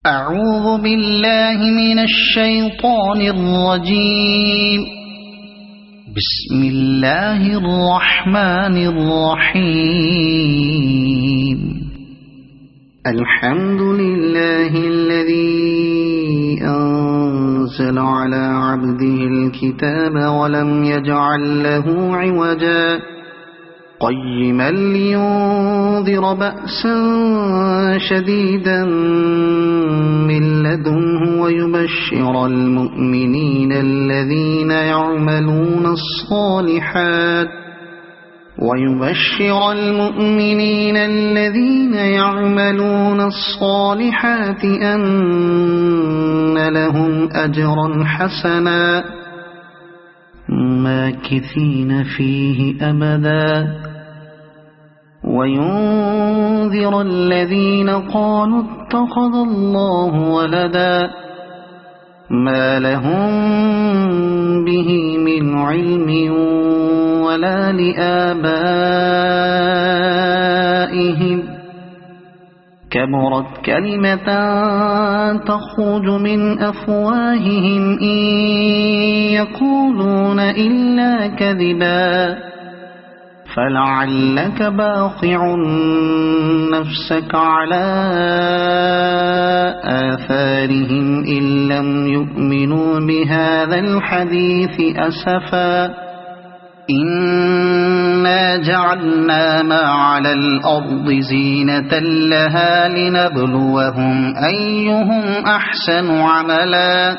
أعوذ بالله من الشيطان الرجيم. بسم الله الرحمن الرحيم. الحمد لله الذي أنزل على عبده الكتاب ولم يجعل له عوجا قيما لينذر بأسا شديدا من لدنه ويبشر المؤمنين الذين يعملون الصالحات أن لهم أجرا حسنا ماكثين فيه أبدا وينذر الذين قالوا اتخذ الله ولدا ما لهم به من علم ولا لآبائهم كبرت كلمة تخرج من أفواههم إن يقولون إلا كذبا فلعلك باخع نفسك على آثارهم إن لم يؤمنوا بهذا الحديث أسفا إنا جعلنا ما على الأرض زينة لها لنبلوهم أيهم أحسن عملا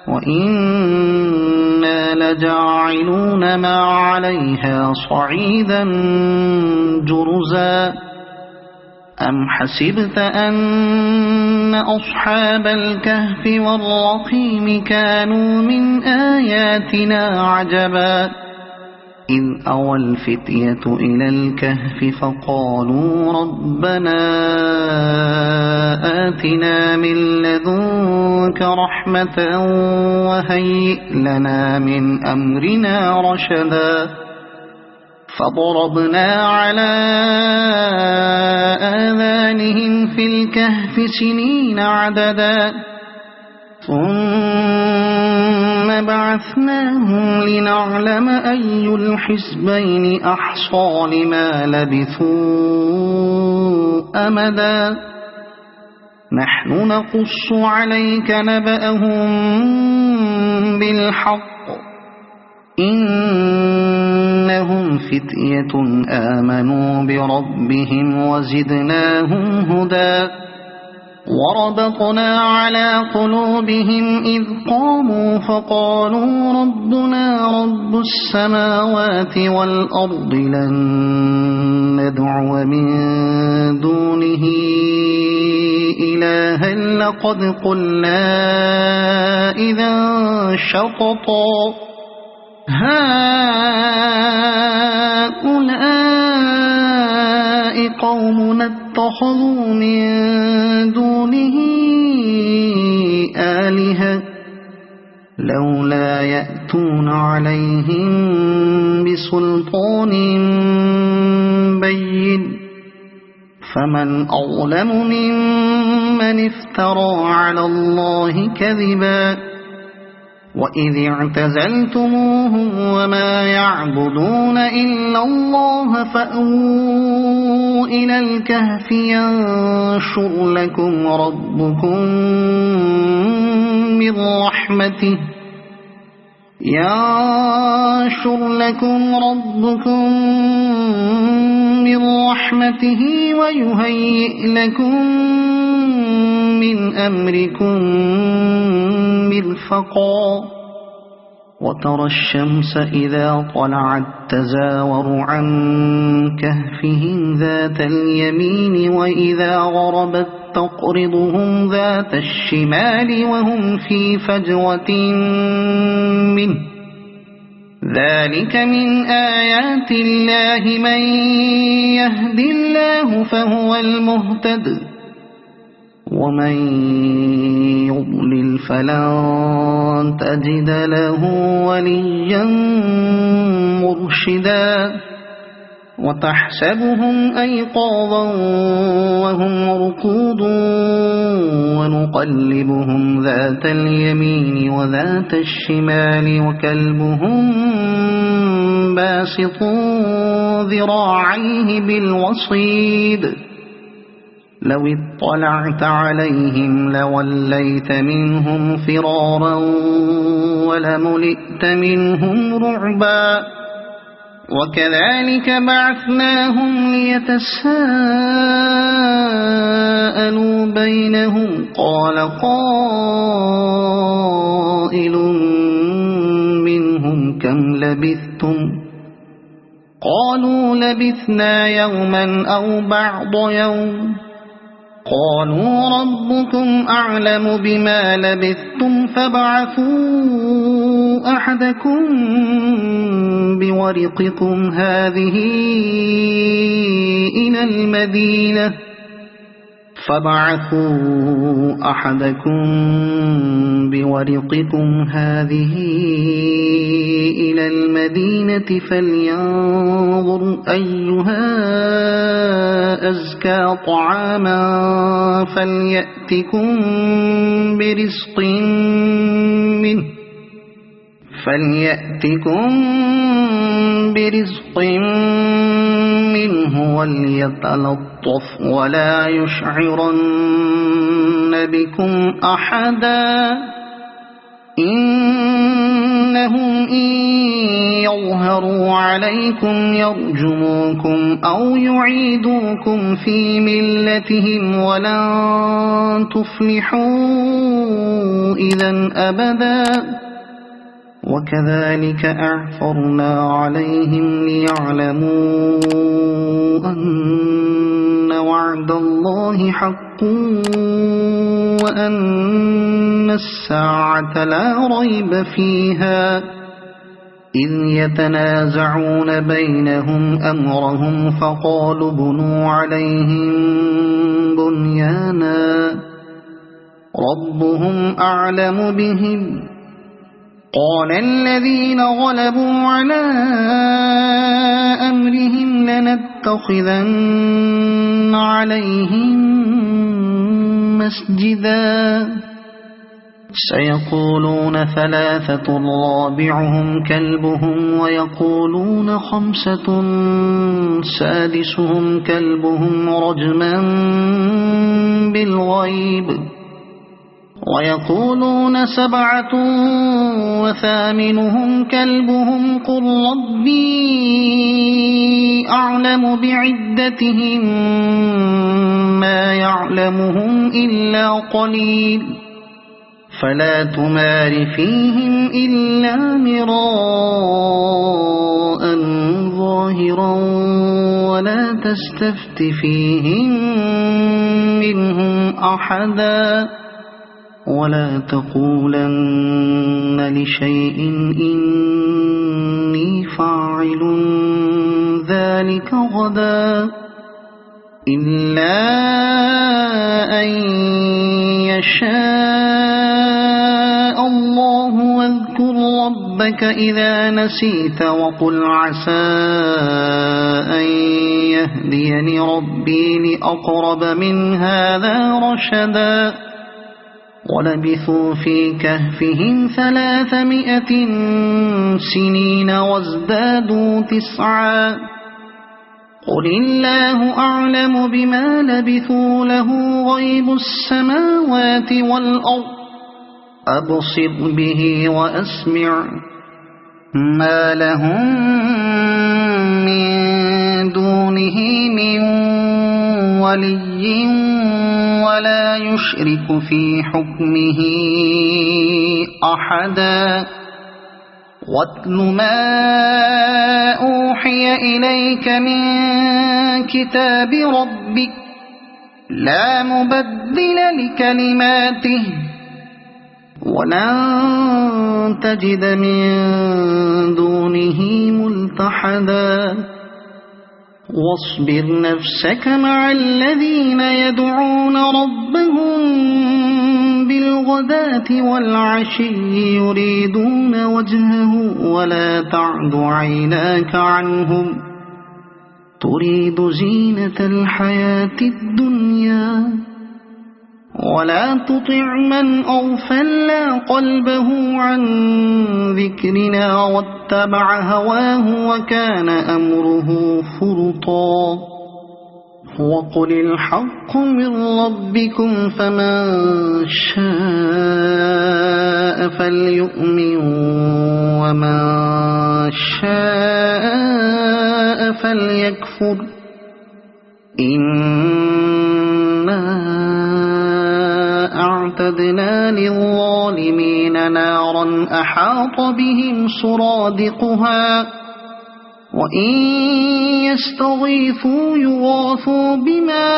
وإنا لجاعلون ما عليها صعيدا جرزا أم حسبت أن أصحاب الكهف والرقيم كانوا من آياتنا عجبا إذ أوى الفتية إلى الكهف فقالوا ربنا آتنا من لدنك رحمة وهيئ لنا من أمرنا رشدا فضربنا على آذانهم في الكهف سنين عددا ثم بعثناهم لنعلم أي الحزبين أحصى لما لبثوا أمدا نحن نقص عليك نبأهم بالحق إنهم فتية آمنوا بربهم وزدناهم هدى وربطنا على قلوبهم إذ قاموا فقالوا ربنا رب السماوات والأرض لن ندعو من دونه إلها لقد قلنا إذا شططا هؤلاء قومنا اتخذوا من دونه آلهة لولا يأتون عليهم بسلطان بين فمن أظلم ممن افترى على الله كذبا وإذ اعتزلتموهم وما يعبدون إلا الله فأووا إلى الكهف ينشر لكم ربكم من رحمته ويهيئ لكم من أمركم مرفقا وترى الشمس إذا طلعت تزاور عن كهفهم ذات اليمين وإذا غربت تقرضهم ذات الشمال وهم في فجوة منه ذلك من آيات الله من يهد الله فهو المهتد ومن يضلل فلن تجد له وليا مرشدا وتحسبهم أيقاظا وهم رقود ونقلبهم ذات اليمين وذات الشمال وكلبهم باسط ذراعيه بالوصيد لو اطلعت عليهم لوليت منهم فرارا ولملئت منهم رعبا وكذلك بعثناهم ليتساءلوا بينهم قال قائل منهم كم لبثتم قالوا لبثنا يوما أو بعض يوم قالوا ربكم أعلم بما لبثتم فابعثوا أحدكم بورقكم هذه إلى المدينة فلينظر أيها أزكى طعاما فليأتكم برزق منه وليتلطف ولا يشعرن بكم أحدا إنهم إن يظهروا عليكم يرجموكم أو يعيدوكم في ملتهم ولن تفلحوا إذا أبدا وكذلك أعثرنا عليهم ليعلموا أن وعد الله حق وأن الساعة لا ريب فيها إذ يتنازعون بينهم أمرهم فقالوا بنوا عليهم بنيانا ربهم أعلم بهم قال الذين غلبوا على أمرهم لنتخذن عليهم مسجدا سيقولون 3 رابعهم كلبهم ويقولون 5 سادسهم كلبهم رجما بالغيب ويقولون 7 وثامنهم كلبهم قل ربي أعلم بعدتهم ما يعلمهم إلا قليل فلا تمار فيهم إلا مراء ظاهرا ولا تستفت فيهم منهم أحدا ولا تقولن لشيء إني فاعل ذلك غدا إلا أن يشاء الله واذكر ربك إذا نسيت وقل عسى أن يهديني ربي لأقرب من هذا رشدا ولبثوا في كهفهم 300 سنين وازدادوا 9 قل الله أعلم بما لبثوا له غيب السماوات والأرض أبصر به وأسمع ما لهم من دونه من ولي ولا يشرك في حكمه أحدا واتل ما أوحي إليك من كتاب ربك لا مبدل لكلماته ولن تجد من دونه ملتحدا واصبر نفسك مع الذين يدعون ربهم بالغداة والعشي يريدون وجهه ولا تعد عيناك عنهم تريد زينة الحياة الدنيا ولا تطع من أغفلنا قلبه عن ذكرنا واتبع هواه وكان أمره فرطا وقل الحق من ربكم فمن شاء فليؤمن ومن شاء فليكفر إنا أعتدنا للظالمين نارا أحاط بهم سرادقها وإن يستغيثوا يغاثوا بماء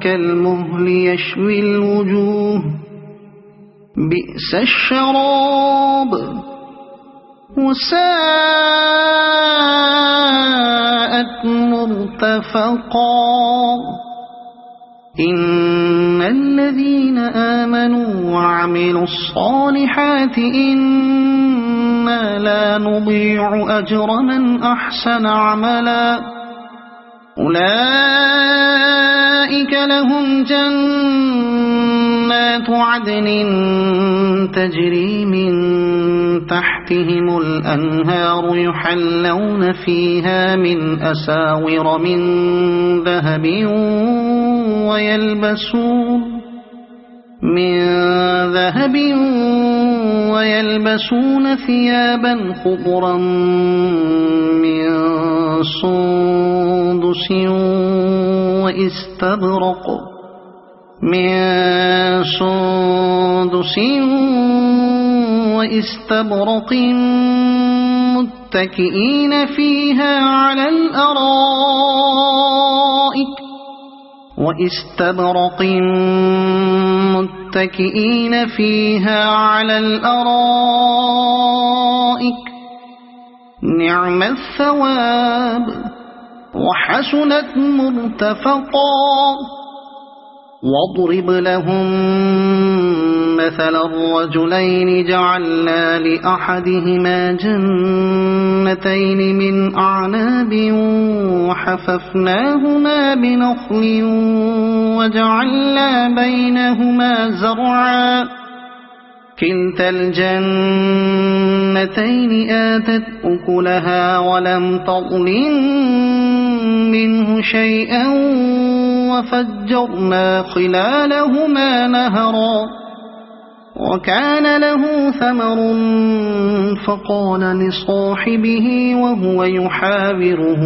كالمهل يشوي الوجوه بئس الشراب وساءت مرتفقا إن الذين آمنوا وعملوا الصالحات إنا لا نضيع أجر من أحسن عملا أولئك لهم جنات عدن تجري من تحتهم الأنهار يحلون فيها من أساور من ذهب ويلبسون ثيابا خضرا من سندس واستبرق متكئين فيها على الأرائك نعم الثواب وحسنت مرتفقا واضرب لهم مثل الرجلين جعلنا لأحدهما جنتين من أعناب وحففناهما بنخل وجعلنا بينهما زرعا كلتا الجنتين آتت أكلها ولم تظلم منه شيئا وفجرنا خلالهما نهرا وكان له ثمر فقال لصاحبه وهو يحاوره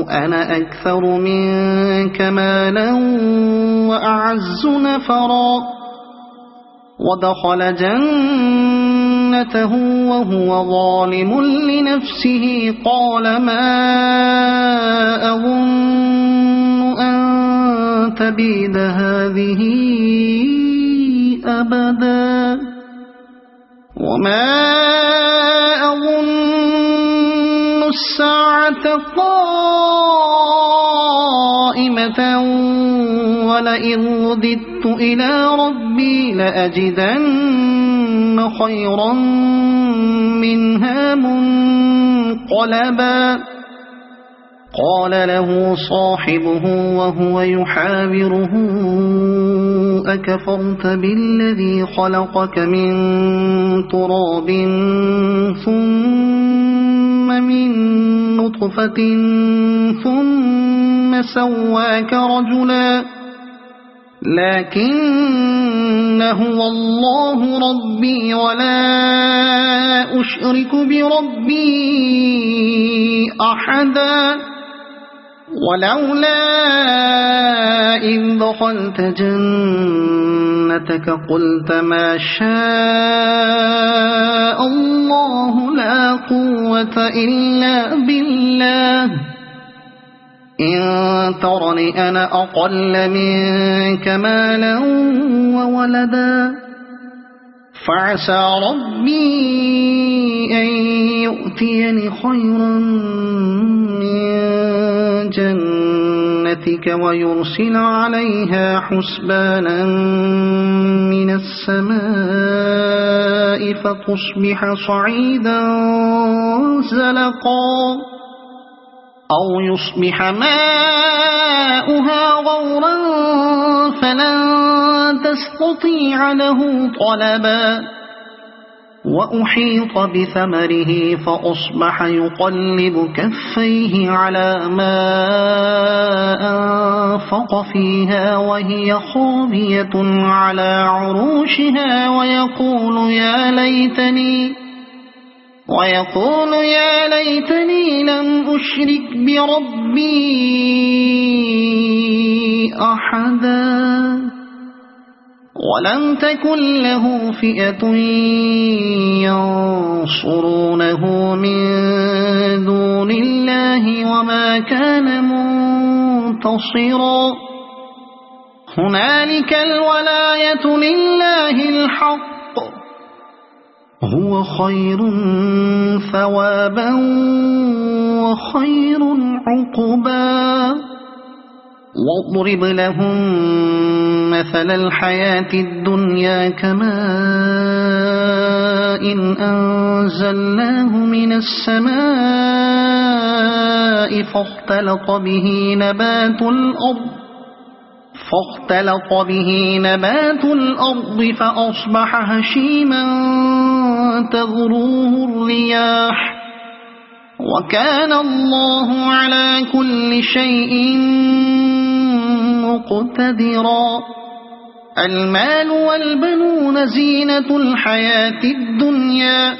أنا أكثر منك مالا وأعز نفرا ودخل جنته وهو ظالم لنفسه قال ما أظن أن تبيد هذه أبدا وما أظن الساعة قائمة ولئن رددت إلى ربي لأجدن خيرا منها منقلبا قال له صاحبه وهو يحاوره أكفرت بالذي خلقك من تراب ثم من نطفة ثم سواك رجلا لكن هو الله ربي ولا أشرك بربي أحدا ولولا إذ دخلت جنتك قلت ما شاء الله لا قوة إلا بالله إن ترني أنا أقل منك مالا وولدا فعسى ربي أن يؤتيني خيرا من جنتك ويرسل عليها حسبانا من السماء فتصبح صعيدا زلقا أو يصبح ماؤها غورا فلن تستطيع له طلبا وأحيط بثمره فأصبح يقلب كفيه على ما أنفق فيها وهي خاوية على عروشها ويقول يا ليتني لم أشرك بربي أحدا ولم تكن له فئة ينصرونه من دون الله وما كان منتصرا هنالك الولاية لله الحق هو خير ثوابا وخير عقبا واضرب لهم مثل الحياة الدنيا كماء إن أنزلناه من السماء فاختلط به نبات الأرض فأصبح هشيما تذروه الرياح وكان الله على كل شيء مقتدرا المال والبنون زينة الحياة الدنيا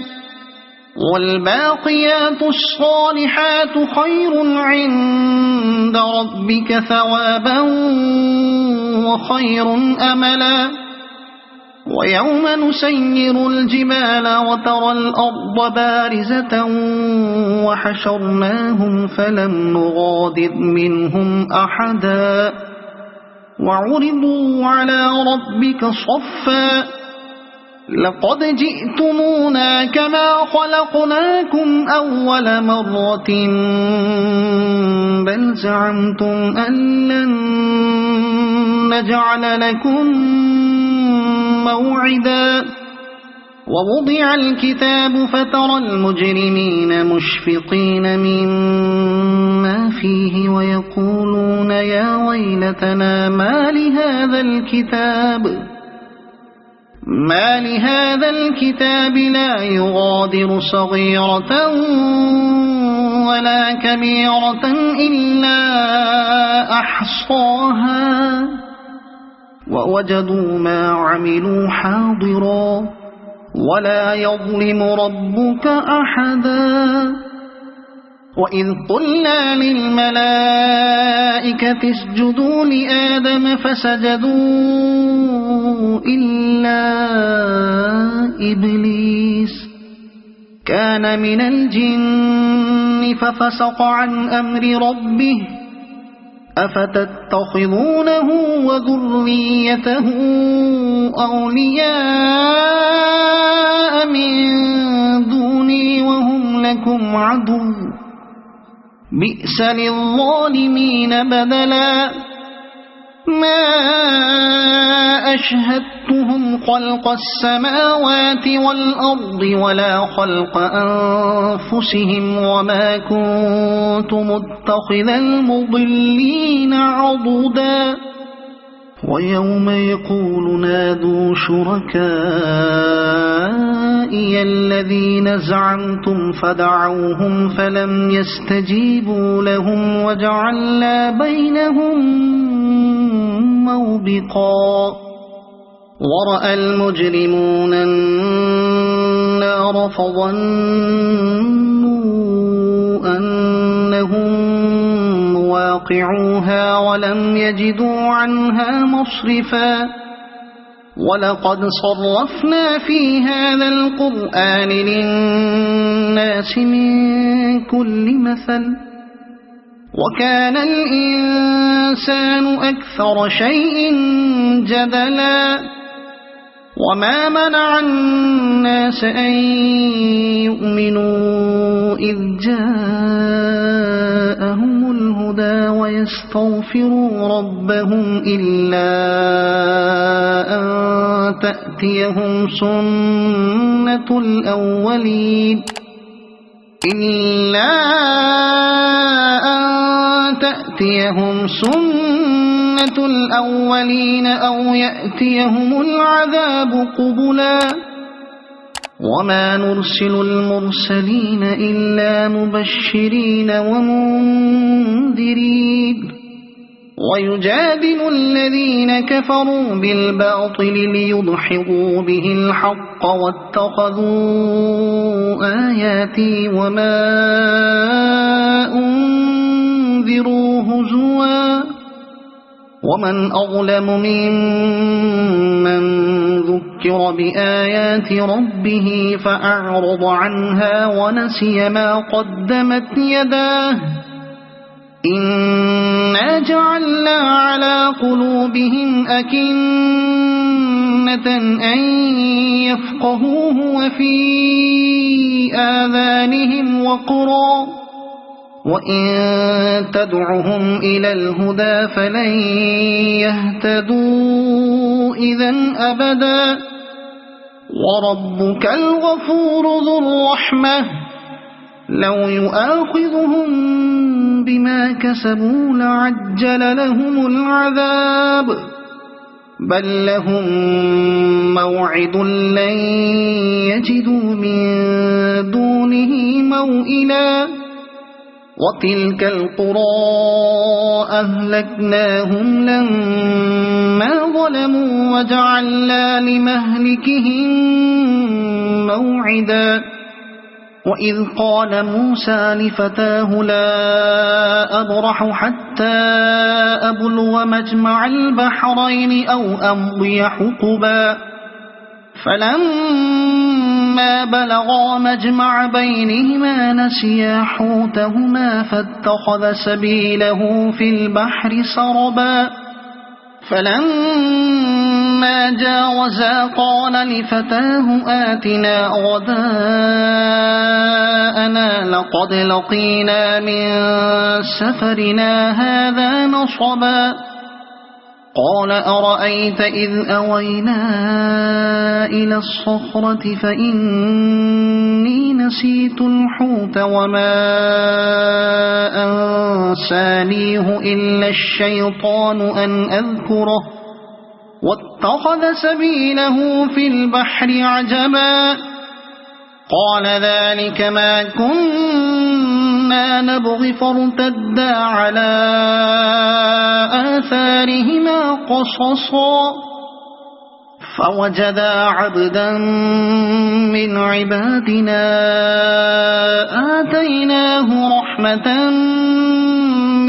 والباقيات الصالحات خير عند ربك ثوابا وخير أملا ويوم نسير الجبال وترى الأرض بارزة وحشرناهم فلم نغادر منهم أحدا وعرضوا على ربك صفا لقد جئتمونا كما خلقناكم أول مرة بل زعمتم أن لن نجعل لكم موعدا ووضع الكتاب فترى المجرمين مشفقين مما فيه ويقولون يا ويلتنا ما لهذا الكتاب لا يغادر صغيرة ولا كبيرة إلا أحصاها ووجدوا ما عملوا حاضرا ولا يظلم ربك أحدا وإذ قلنا للملائكة اسجدوا لآدم فسجدوا إلا إبليس كان من الجن ففسق عن أمر ربه أفتتخذونه وذريته أولياء من دوني وهم لكم عدو بئس للظالمين بدلا ما أشهدتهم خلق السماوات والأرض ولا خلق أنفسهم وما كنت متخذ المضلين عضدا ويوم يقول نادوا شركائي الذين زعمتم فدعوهم فلم يستجيبوا لهم وجعلنا بينهم موبقا ورأى المجرمون النار فظنوا أنهم واقعوها ولم يجدوا عنها مصرفا ولقد صرفنا في هذا القرآن للناس من كل مثل وكان الإنسان أكثر شيء جدلا وما منع الناس أن يؤمنوا إذ جاءهم الهدى ويستغفروا ربهم إلا أن تأتيهم سنة الأولين إلا أن تأتيهم سنة الأولين أو يأتيهم العذاب قبلا وما نرسل المرسلين إلا مبشرين ومنذرين ويجادل الذين كفروا بالباطل ليدحضوا به الحق واتخذوا آياتي وما أنذروا هزوا ومن أظلم ممن ذكر بآيات ربه فأعرض عنها ونسي ما قدمت يداه إنا جعلنا على قلوبهم أكنة أن يفقهوه وفي آذانهم وقرا وإن تدعهم إلى الهدى فلن يهتدوا إذن أبدا وربك الغفور ذو الرحمة لو يؤاخذهم بما كسبوا لعجل لهم العذاب بل لهم موعد لن يجدوا من دونه موئلا وتلك القرى أهلكناهم لما ظلموا وجعلنا لمهلكهم موعدا وإذ قال موسى لفتاه لا أبرح حتى أبلغ مجمع البحرين أو أمضي حقبا فلما بلغا مجمع بينهما نسيا حوتهما فاتخذ سبيله في البحر سربا فلما جاوزا قال لفتاه آتنا غداءنا لقد لقينا من سفرنا هذا نصبا قال أرأيت إذ أوينا إلى الصخرة فإني نسيت الحوت وما أنسانيه إلا الشيطان أن أذكره واتخذ سبيله في البحر عجبا قال ذلك ما كنا نبغي فارتدا على آثارهما قصصا فوجدا عبدا من عبادنا آتيناه رحمة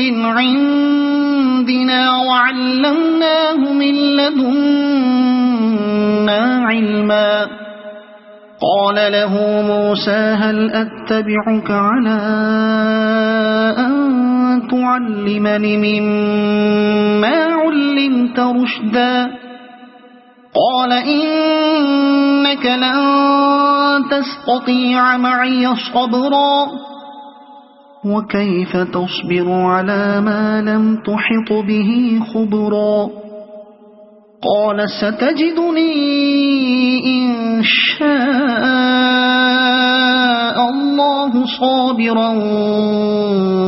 من عندنا وعلمناه من لدنا علما قال له موسى هل أتبعك على أن تعلمني مما علمت رشدا قال إنك لن تستطيع معي صبرا وكيف تصبر على ما لم تحط به خبرا قال ستجدني إن شاء الله صابرا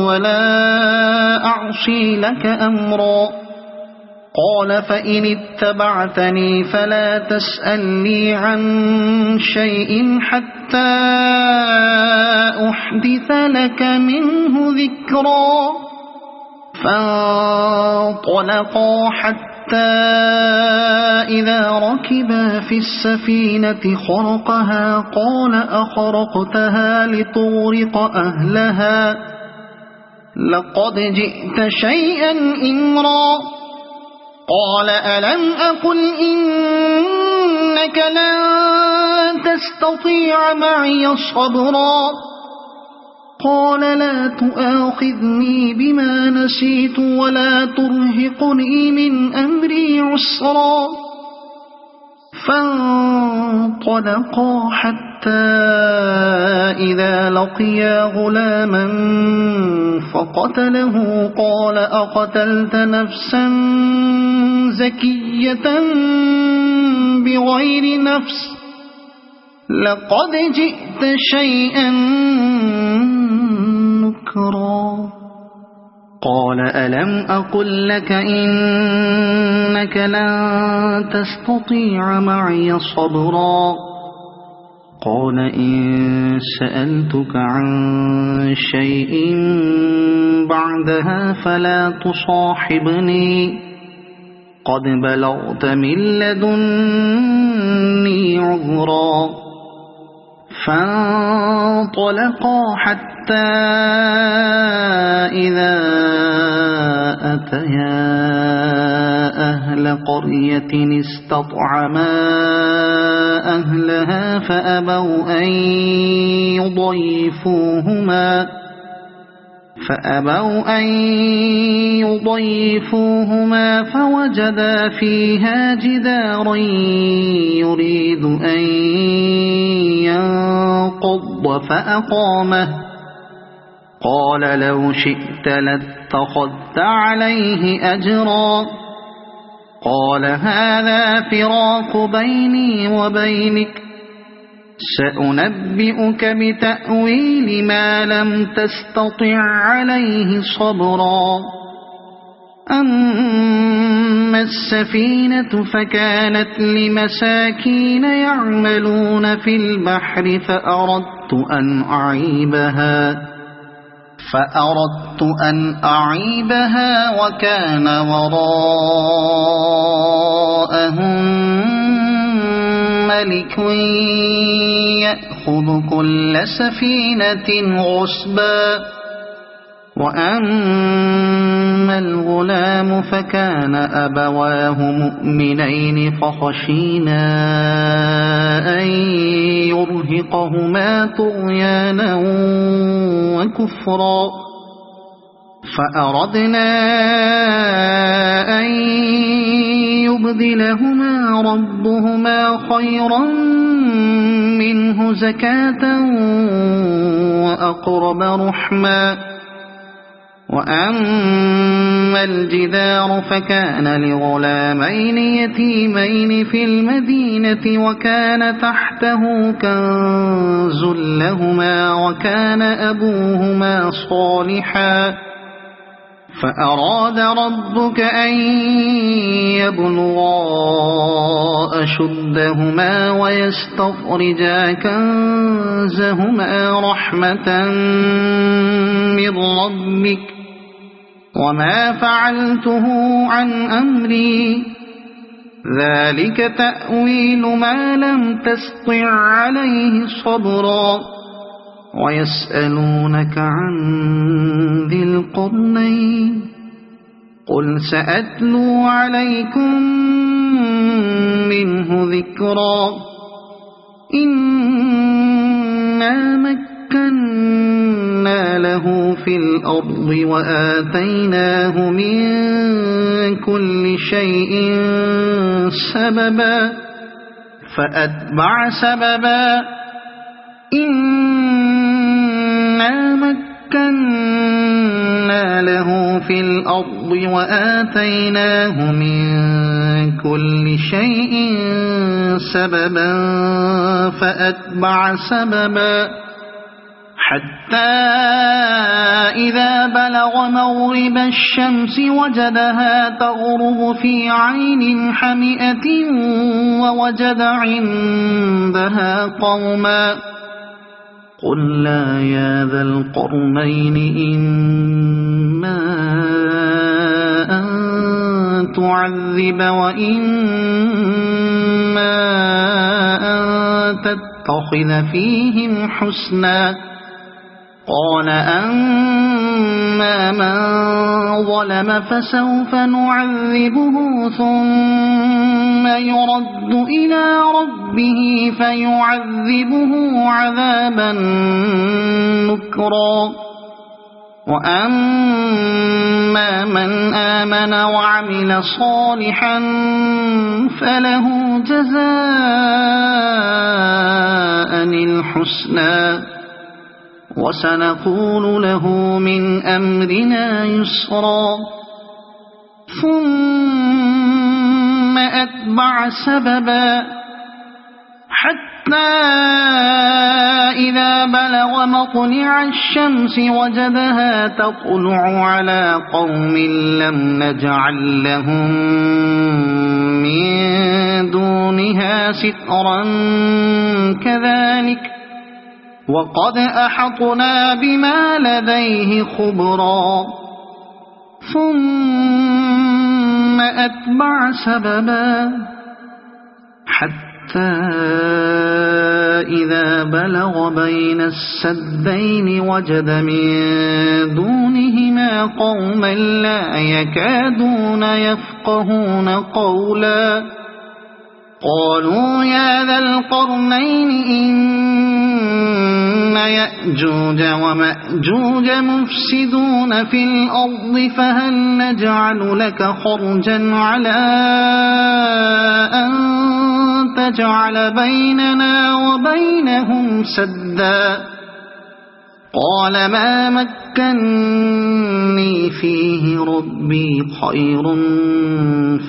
ولا أعصي لك أمرا قال فإن اتبعتني فلا تسألني عن شيء حتى أحدث لك منه ذكرا فانطلقا حتى إذا ركبا في السفينة خرقها قال أخرقتها لتغرق أهلها لقد جئت شيئا إمرا قال ألم أقل إنك لن تستطيع معي صبرا قال لا تؤاخذني بما نسيت ولا ترهقني من أمري عسرا فانطلقا حتى إذا لقيا غلاما فقتله قال أقتلت نفسا زكية بغير نفس لقد جئت شيئا نكرا قال ألم أقل لك إنك لن تستطيع معي صبرا قال إن سألتك عن شيء بعدها فلا تصاحبني قد بلغت من لدني عذرا فانطلقا حتى إذا أتيا أهل قرية استطعما أهلها فأبوا أن يضيفوهما فوجدا فيها جدارا يريد أن ينقض فأقامه قال لو شئت لاتخذت عليه أجرا قال هذا فراق بيني وبينك سأنبئك بتأويل ما لم تستطع عليه صبرا أما السفينة فكانت لمساكين يعملون في البحر فأردت أن أعيبها وكان وراءهم ملك يأخذ كل سفينة غصبا وأما الغلام فكان أبواه مؤمنين فخشينا أن يرهقهما طغيانا وكفرا فأردنا أن يبدلهما ربهما خيرا منه زكاة وأقرب رحما وأما الجدار فكان لغلامين يتيمين في المدينة وكان تحته كنز لهما وكان أبوهما صالحا فأراد ربك أن يبلغا أشدهما ويستخرجا كنزهما رحمة من ربك وما فعلته عن أمري ذلك تأويل ما لم تستطع عليه صبرا ويسألونك عن ذي القرنين قل سأتلو عليكم منه ذكرا إنا مكنا له في الأرض وآتيناه من كل شيء سببا فأتبع سببا إنا مكنا له في الأرض وآتيناه من كل شيء سببا فأتبع سببا حتى إذا بلغ مغرب الشمس وجدها تغرب في عين حمئة ووجد عندها قوما قلنا يا ذا القرنين إما أن تعذب وإما أن تتخذ فيهم حسنا قال أما من ظلم فسوف نعذبه ثم يرد إلى ربه فيعذبه عذابا نكرا وأما من آمن وعمل صالحا فله جزاء الحسنى وسنقول له من أمرنا يسرا ثم أتبع سببا حتى إذا بلغ مطلع الشمس وجدها تطلع على قوم لم نجعل لهم من دونها سترا كذلك وقد أحطنا بما لديه خبرا ثم أتبع سببا حتى إذا بلغ بين السدين وجد من دونهما قوما لا يكادون يفقهون قولا قالوا يا ذا القرنين إن يأجوج ومأجوج مفسدون في الأرض فهل نجعل لك خرجا على أن تجعل بيننا وبينهم سدا قال ما مكني فيه ربي خير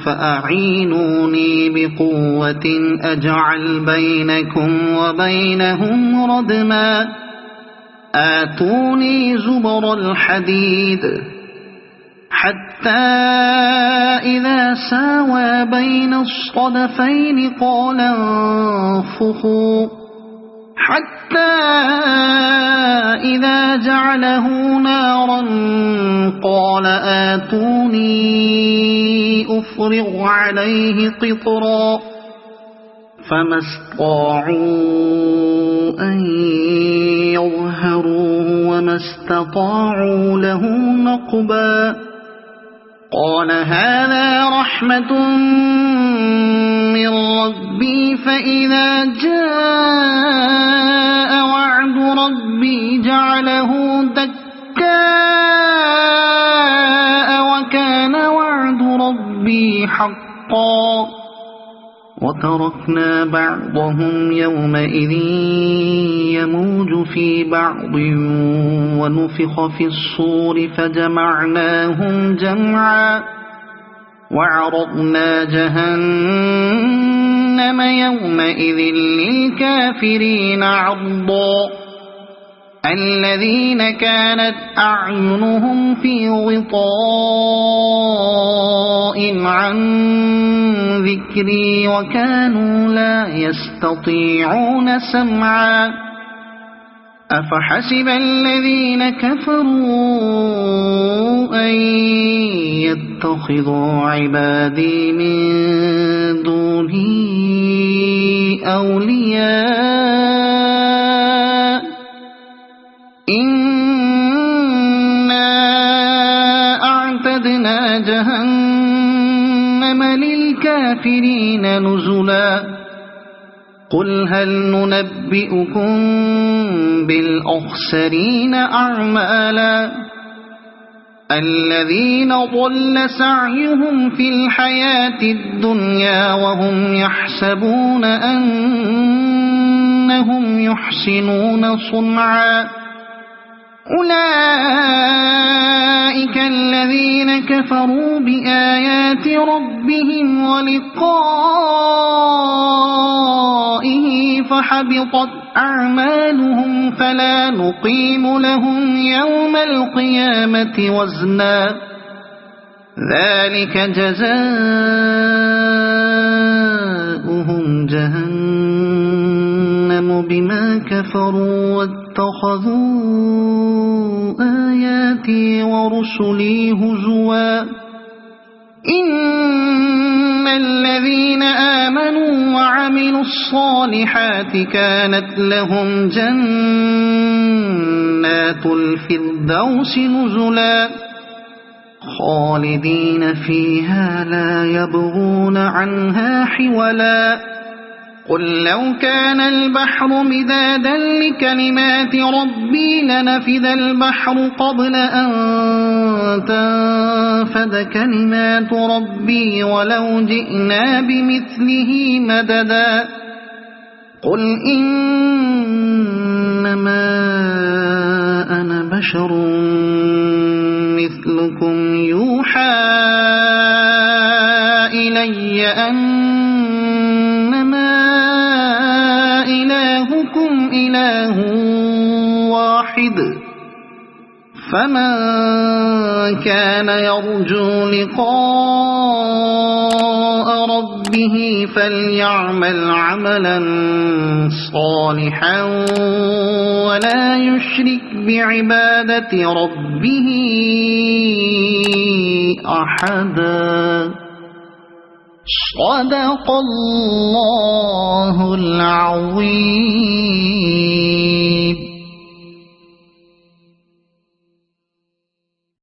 فأعينوني بقوة أجعل بينكم وبينهم ردما آتوني زبر الحديد حتى إذا ساوى بين الصدفين قال انفخوا حتى إذا جعله نارا قال آتوني أفرغ عليه قطرا فما استطاعوا أن يظهروه وما استطاعوا له نقبا قال هذا رحمة من ربي فإذا جاء وعد ربي جعله دكاء وكان وعد ربي حقا وتركنا بعضهم يومئذ يموج في بعض ونفخ في الصور فجمعناهم جمعا وعرضنا جهنم يومئذ للكافرين عرضا الذين كانت أعينهم في غطاء عن ذكري وكانوا لا يستطيعون سمعا أفحسب الذين كفروا أن يتخذوا عبادي من دوني أولياء إنا أعتدنا جهنم للكافرين نزلا قل هل ننبئكم بالأخسرين أعمالا الذين ضل سعيهم في الحياة الدنيا وهم يحسبون أنهم يحسنون صنعا أولئك الذين كفروا بآيات ربهم ولقائه فحبطت أعمالهم فلا نقيم لهم يوم القيامة وزنا ذلك جزاؤهم جهنم بما كفروا واتخذوا آياتي ورسلي هزوا إن الذين آمنوا وعملوا الصالحات كانت لهم جنات الفردوس نزلا خالدين فيها لا يبغون عنها حولا قل لو كان البحر مدادا لكلمات ربي لنفد البحر قبل أن تنفد كلمات ربي ولو جئنا بمثله مددا قل إنما أنا بشر مثلكم يوحى إلي أنما إلهكم واحد فمن كان يرجو لقاء ربه فليعمل عملا صالحا ولا يشرك بعبادة ربه أحدا. صدق الله العظيم.